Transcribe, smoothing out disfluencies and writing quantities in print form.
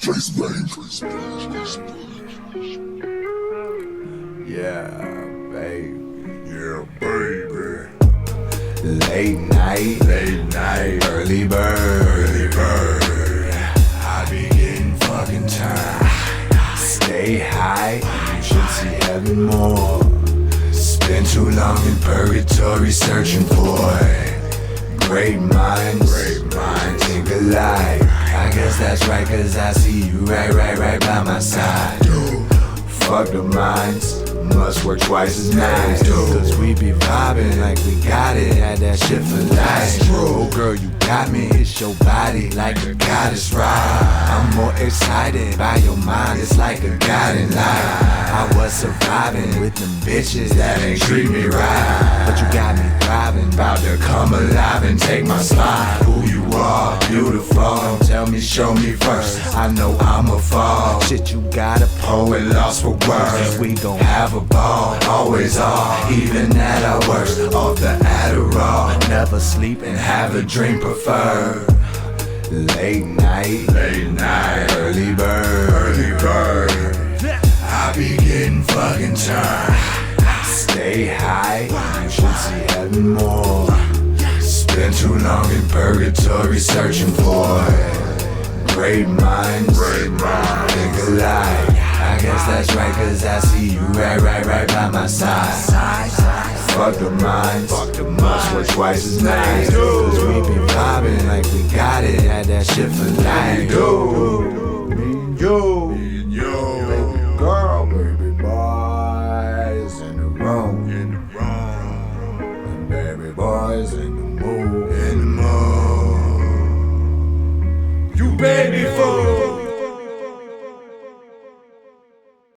Yeah, baby. Yeah, baby. Late night, early bird. I be getting fucking turned. Stay high, you should see heaven more. Spend too long in purgatory searching for great minds, think alike. I guess that's right, cause I see you right by my side. Fuck the minds, must work twice as nice. Cause we be vibing like we got it, had that shit for life. Oh girl, you got me, it's your body like a goddess ride. I'm more excited by your mind, it's like a guiding light. I was surviving with them bitches that ain't treat me right, but you got me thriving, about to come alive and take my spot. Who you are, beautiful, don't tell me, show me first. I know I'ma fall, shit you got a poet lost for words. We gon' have a ball, always are, even at our worst. Off the Adderall, never sleep and have a dream preferred. Late night, early bird. I be getting fucking turned. Stay high, you should see heaven more. Spend too long in purgatory searching for great minds, think alike. I guess that's right, cause I see you right by my side. Fuck the minds, must work twice as nice. Cause we be vibing like we got it, had that shit for life. Me and you, baby girl, baby boys in the room, and baby boys in the mood, You baby fool.